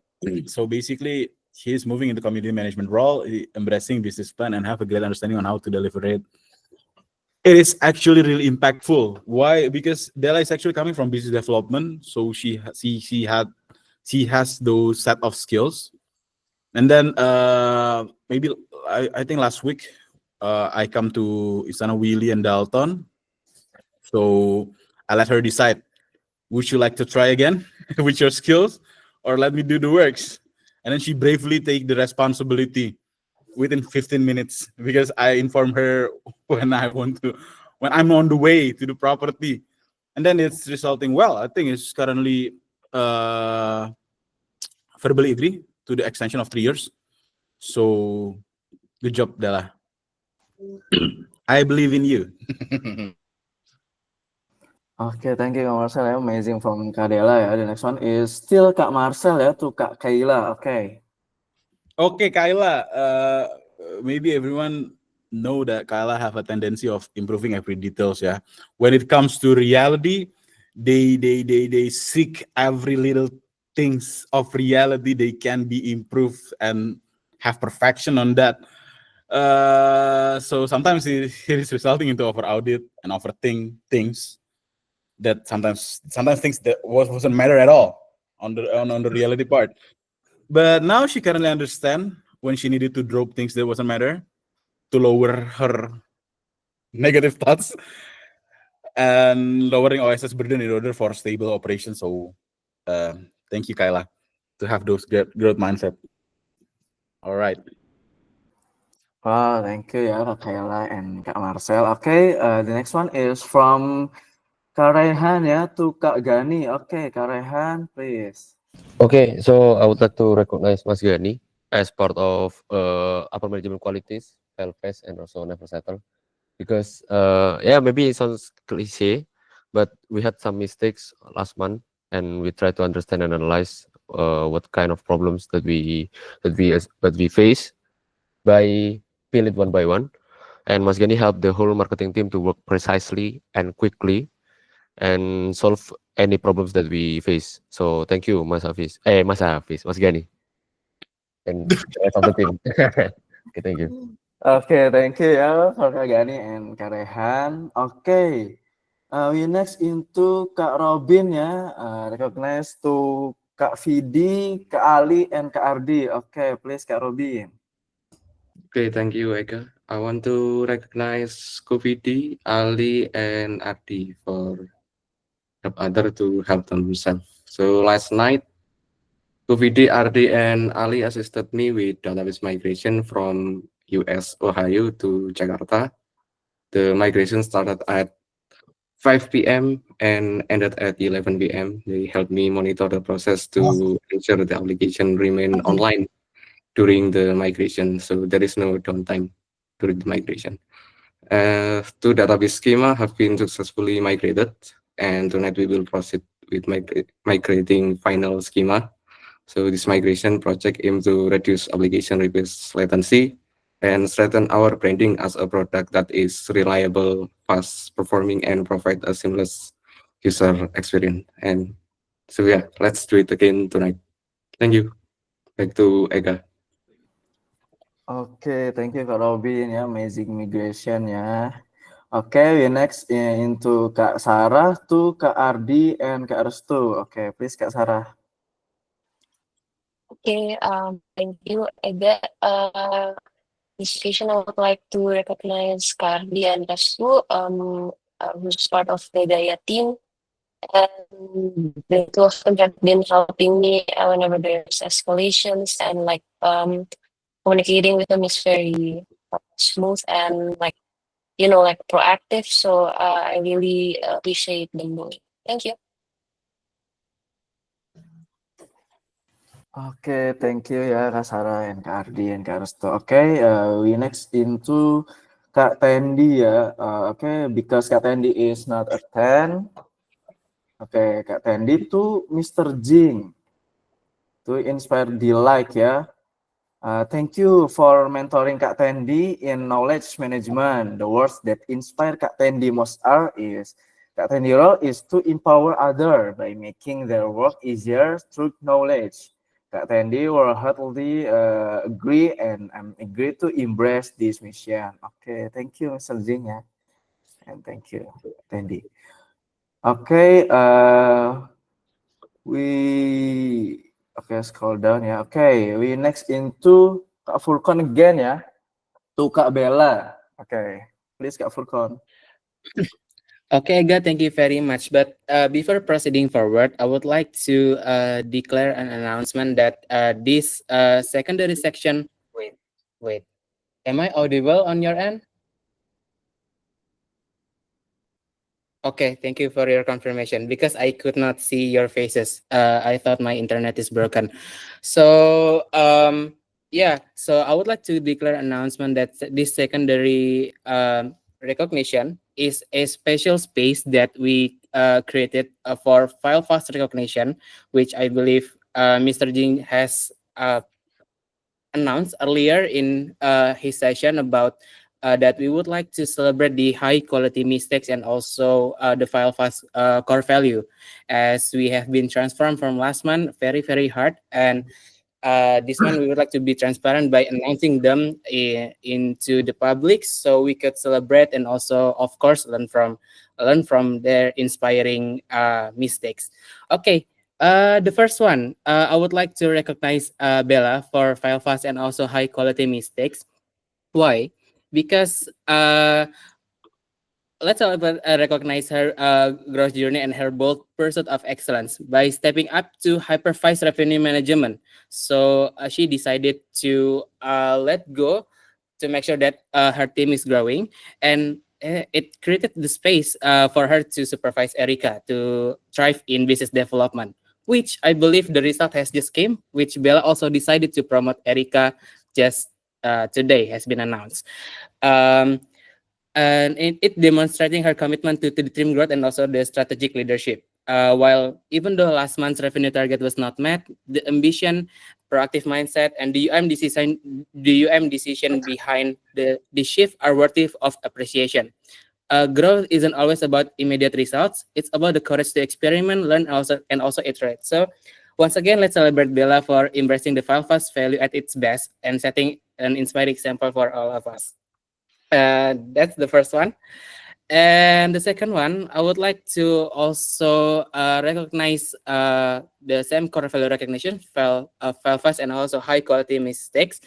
So basically, he's moving into community management role, embracing business plan, and have a great understanding on how to deliver it. It is actually really impactful. Why? Because Dela is actually coming from business development, so she has those set of skills. And then maybe I think last week I come to Istana Willy and Dalton, so I let her decide. Would you like to try again with your skills, or let me do the works? And then she bravely take the responsibility within 15 minutes, because I inform her when I'm on the way to the property, and then it's resulting well. I think it's currently verbally agree to the extension of 3 years. So good job, Dela. I believe in you. Okay, thank you Kak Marcel ya, amazing from Kak Dela ya. The next one is still Kak Marcel ya to Kak Kayla. Okay. Okay, Kayla. Maybe everyone know that Kayla have a tendency of improving every details. Yeah, when it comes to reality, they seek every little things of reality they can be improved and have perfection on that. So sometimes it is resulting into over audit and overthink things. that sometimes things that wasn't matter at all on the reality part. But now she currently understand when she needed to drop things that wasn't matter to lower her negative thoughts and lowering OSS burden in order for stable operation. So thank you, Kayla, to have those growth mindset. All right. Oh, thank you ya Kak Kayla and Kak Marcel. Okay, the next one is from Kak Rehan ya to Kak Gani. Okay, Kak Rehan, please. Okay, so I would like to recognize Mas Gani as part of upper management qualities, fail fast, and also never settle. Because yeah, maybe it sounds cliche, but we had some mistakes last month, and we try to understand and analyze what kind of problems that we face by peel it one by one. And Mas Gani helped the whole marketing team to work precisely and quickly and solve any problems that we face. So thank you, Mas Gani, and the rest of the team. Okay, thank you. Okay, thank you ya for Kak Gani and Kak Rehan. Okay, we next into Kak Robin ya. Recognize to Kak Vidi, Kak Ali, and Kak Ardi. Okay, please Kak Robin. Okay, thank you, Eka. I want to recognize Kofidi, Ali, and Ardi for help other to help themselves. So last night, Kofidi, Ardi, and Ali assisted me with database migration from US, Ohio to Jakarta. The migration started at 5 p.m. and ended at 11 p.m. They helped me monitor the process to ensure the application remain online during the migration, so there is no downtime during the migration. Two database schema have been successfully migrated, and tonight we will proceed with migrating final schema. So this migration project aims to reduce application request latency and strengthen our branding as a product that is reliable, fast performing, and provide a seamless user experience. And so yeah, let's do it again tonight. Thank you. Back to Ega. Okay, thank you Kak Robin ya, amazing migration ya. Okay, we next into Kak Sarah to Kak Ardi and Kak Restu. Okay, please Kak Sarah. Okay, thank you, Ega. This occasion, I would like to recognize Kardi and Restu, who's part of the Gaya team. And the two of them have been helping me whenever there's escalations, and like communicating with them is very smooth and like proactive. So I really appreciate them both. Thank you. Okay, thank you ya Kak Sarah and Kak Ardi and Kak Restu. Okay, we next into Kak Tendi ya. Okay, because Kak Tendi is not attend. Okay, Kak Tendi to Mr. Jing to inspire delight ya. Thank you for mentoring Kak Tendi in knowledge management. The words that inspire Kak Tendi most are is Kak Tendi role is to empower others by making their work easier through knowledge. Kak Tendi will heartily agree and agree to embrace this mission. Okay, thank you Mr. Jing ya. And thank you Tendi. Okay, scroll down ya. Okay, we next into Kak Furkon again ya. To Kak Bella. Okay, please Kak Furkon. Okay, Ega, thank you very much. But before proceeding forward, I would like to declare an announcement that this secondary section. Wait. Am I audible on your end? Okay, thank you for your confirmation because I could not see your faces. I thought my internet is broken. So yeah, so I would like to declare an announcement that this secondary recognition is a special space that we created for file fast recognition, which I believe Mr. Jing has announced earlier in his session about that we would like to celebrate the high quality mistakes and also the file fast core value, as we have been transformed from last month very hard, and this one we would like to be transparent by announcing them into the public, so we could celebrate and also, of course, learn from their inspiring mistakes. Okay. The first one, I would like to recognize Bella for file fast and also high quality mistakes. Why? Because let's recognize her growth journey and her bold pursuit of excellence by stepping up to hypervised revenue management. So she decided to let go to make sure that her team is growing, and it created the space for her to supervise Erica to thrive in business development, which I believe the result has just came, which Bella also decided to promote Erica just today has been announced. And it demonstrating her commitment to the team growth and also the strategic leadership. While even though last month's revenue target was not met, the ambition, proactive mindset, and the UM decision behind the shift are worthy of appreciation. Growth isn't always about immediate results. It's about the courage to experiment, learn, and also iterate. So once again, let's celebrate Bella for embracing the file fast value at its best and setting an inspiring example for all of us. That's the first one. And the second one, I would like to also recognize the same core value recognition, file fast and also high quality mistakes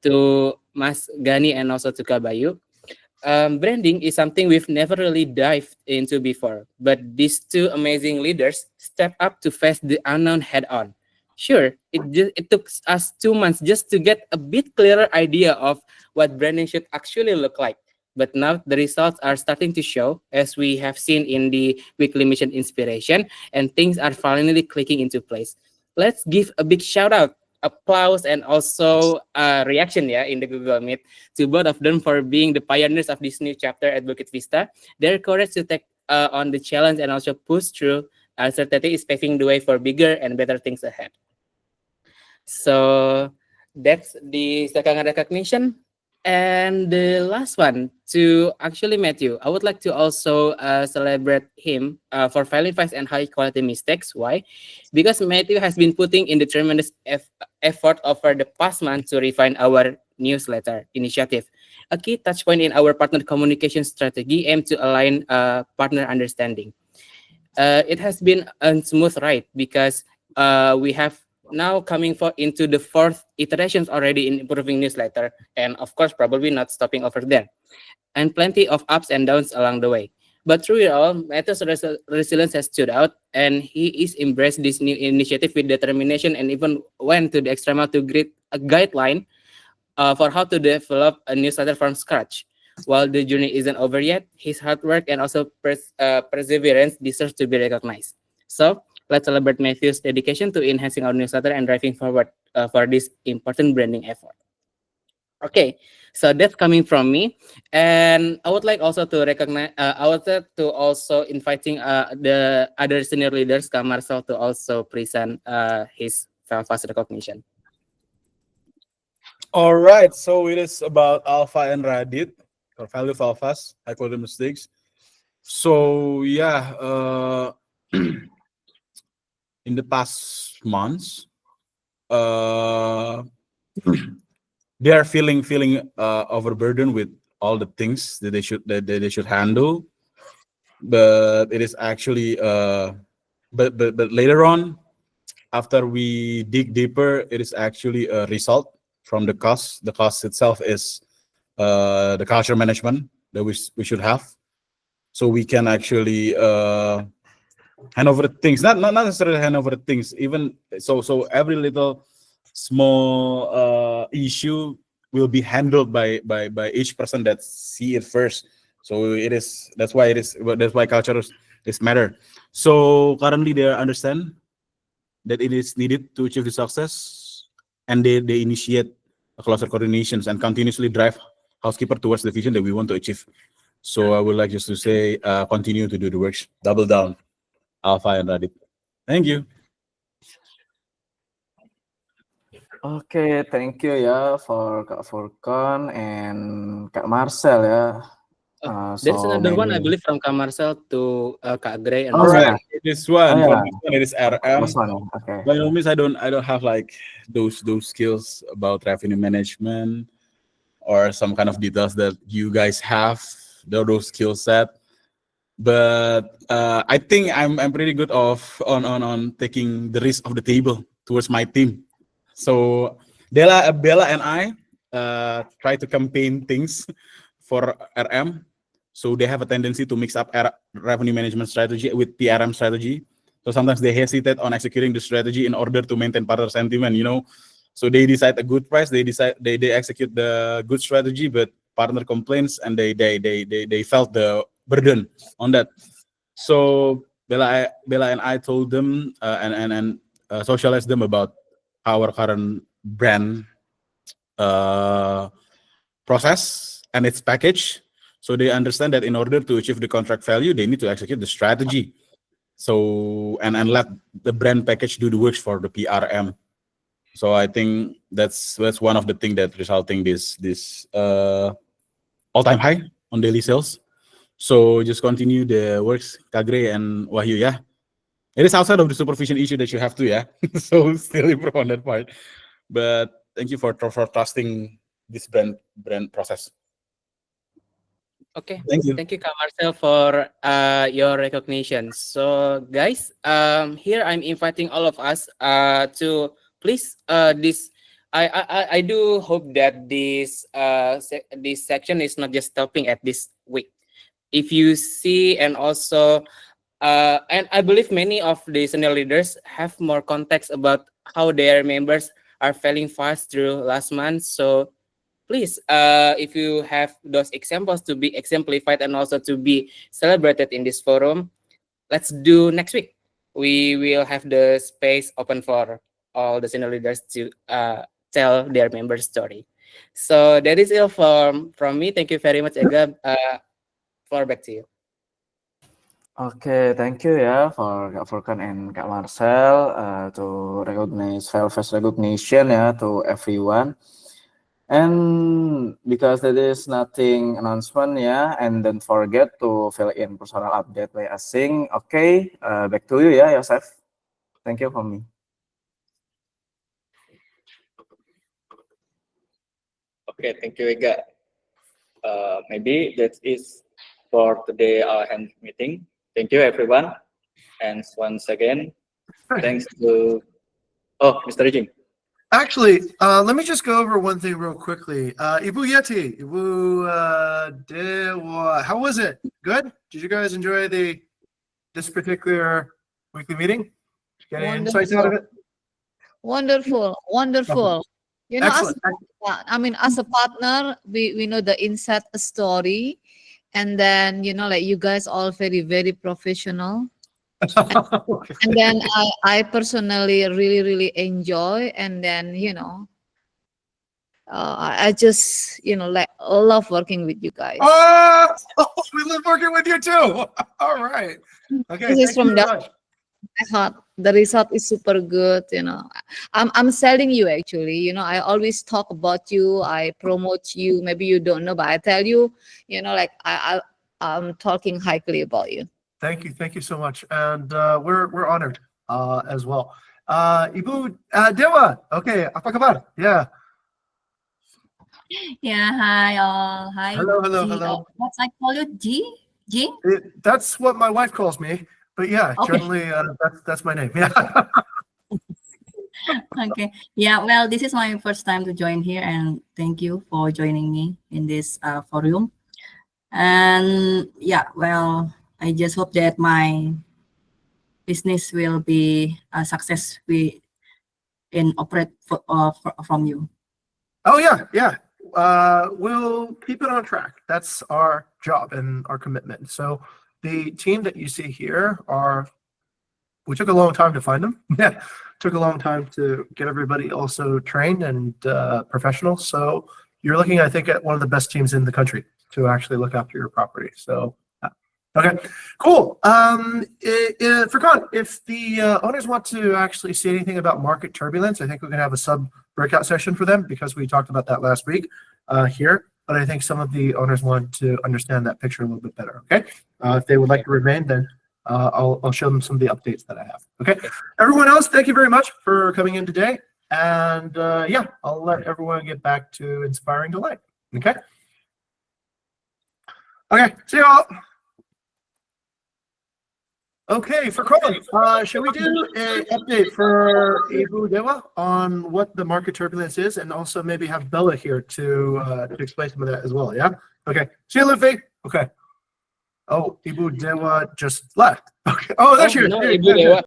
to Mas Gani and also to Kabayu. Branding is something we've never really dived into before, but these two amazing leaders step up to face the unknown head on. Sure, it took us 2 months just to get a bit clearer idea of what branding should actually look like. But now the results are starting to show, as we have seen in the weekly mission inspiration, and things are finally clicking into place. Let's give a big shout out, applause, and also reaction in the Google Meet to both of them for being the pioneers of this new chapter at Bukit Vista. Their courage to take on the challenge and also push through uncertainty is paving the way for bigger and better things ahead. So that's the second recognition. And the last one, to actually Matthew, I would like to also celebrate him for filing fast and high quality mistakes. Why? Because Matthew has been putting in the tremendous effort over the past month to refine our newsletter initiative. A key touch point in our partner communication strategy aimed to align partner understanding. It has been a smooth ride because we have now coming into the fourth iterations already in improving newsletter, and of course probably not stopping over there, and plenty of ups and downs along the way. But through it all, Matthew's resilience has stood out, and he is embraced this new initiative with determination and even went to the extra mile to create a guideline for how to develop a newsletter from scratch. While the journey isn't over yet, his hard work and also perseverance deserves to be recognized. So let's celebrate Matthew's dedication to enhancing our newsletter and driving forward for this important branding effort. Okay, so that's coming from me, and I would like also to recognize. I would like to also inviting the other senior leaders, Kak Marcel, to also present his fast recognition. All right, so it is about Alpha and Radit or value fast, high quality mistakes. So yeah, in the past months, they are feeling overburdened with all the things that they should handle. But it is actually but later on, after we dig deeper, it is actually a result from the cost. The cost itself is the culture management that we should have, so we can actually hand over the things, not necessarily hand over the things, even so every little small issue will be handled by each person that see it first. So that's why culture is matter. So currently they understand that it is needed to achieve the success, and they initiate a closer coordinations and continuously drive Housekeeper towards the vision that we want to achieve. So I would like just to say, continue to do the works, double down, Alpha and Radit. Thank you. Oke, thank you ya for Kak Furkon and Kak Marcel ya. There's So another one, I maybe. believe, from Kak Marcel to Kak Gray and Oh also. yeah. This one, Oh from yeah. this one, it is RM. This one. Okay. By no means, I don't have like those skills about revenue management or some kind of details that you guys have, those skill set. But I think I'm pretty good on taking the risk of the table towards my team. So Bella and I try to campaign things for RM. So they have a tendency to mix up revenue management strategy with PRM strategy. So sometimes they hesitate on executing the strategy in order to maintain partner sentiment, you know. So they decide a good price, they execute the good strategy, but partner complains and they felt the burden on that. So Bella and I told them and socialized them about our current brand process and its package. So they understand that in order to achieve the contract value, they need to execute the strategy. So and let the brand package do the works for the PRM. So I think that's one of the things that resulting this all-time high on daily sales. So just continue the works, Kagre and Wahyu, yeah. It is outside of the supervision issue that you have to, yeah. So still improve on that part. But thank you for trusting this brand process. Okay, Thank you. Thank you, Kak Marcel, for your recognition. So, guys, here I'm inviting all of us to please I do hope that this this section is not just stopping at this week. If you see and also and I believe many of the senior leaders have more context about how their members are failing fast through last month. So please, if you have those examples to be exemplified and also to be celebrated in this forum, let's do next week. We will have the space open for all the senior leaders to tell their members' story. So that is all from me. Thank you very much, Ega. Floor back to you. Okay, thank you ya for Kak Furkan and Kak Marcel to recognize face recognition ya to everyone. And because there is nothing announcement ya, and don't forget to fill in personal update by asing. Okay, back to you ya, Yosef. Thank you for me. Okay, thank you, Ega. Maybe that is for today our hand meeting. Thank you, everyone. And once again, thanks to Mr. Jing. Actually, let me just go over one thing real quickly. Ibu Yeti, how was it? Good? Did you guys enjoy this particular weekly meeting? Get any insights out of it? Wonderful, wonderful. You know, Excellent. as a partner, we know the inside story, and then like you guys all very professional. And then I personally really enjoy, and then I just like love working with you guys. Oh, we love working with you too. All right. Okay. This is Thank you from very the much. heart. The result is super good. I'm selling you actually. I always talk about you. I promote you. Maybe you don't know, but I tell you. Like I'm talking highly about you. Thank you so much, and we're honored as well. Ibu Dewa, okay, apa kabar? Yeah. Yeah, hi all. Hi. Hello. What's I call you? G? That's what my wife calls me, but yeah, Okay. generally that's my name. Yeah. Okay. Yeah, well, this is my first time to join here, and thank you for joining me in this forum. And yeah, well, I just hope that my business will be a success in operate from you. Oh yeah. We'll keep it on track. That's our job and our commitment. So the team that you see here we took a long time to find them. Yeah, took a long time to get everybody also trained and professional. So you're looking, I think, at one of the best teams in the country to actually look after your property. So okay, cool. Furkan, if the owners want to actually say anything about market turbulence, I think we're going to have a sub breakout session for them because we talked about that last week here. but I think some of the owners want to understand that picture a little bit better. Okay, if they would like to remain, then I'll show them some of the updates that I have. Okay, everyone else, thank you very much for coming in today, and yeah, I'll let everyone get back to inspiring delight. Okay. Okay, see you all. Okay, for Colin, should we do an update for Ibu Dewa on what the market turbulence is, and also maybe have Bella here to explain some of that as well? Yeah. Okay. See you, Luffy. Okay. Oh, Ibu Dewa just left. Okay. Oh, that's you. No, Ibu Dewa.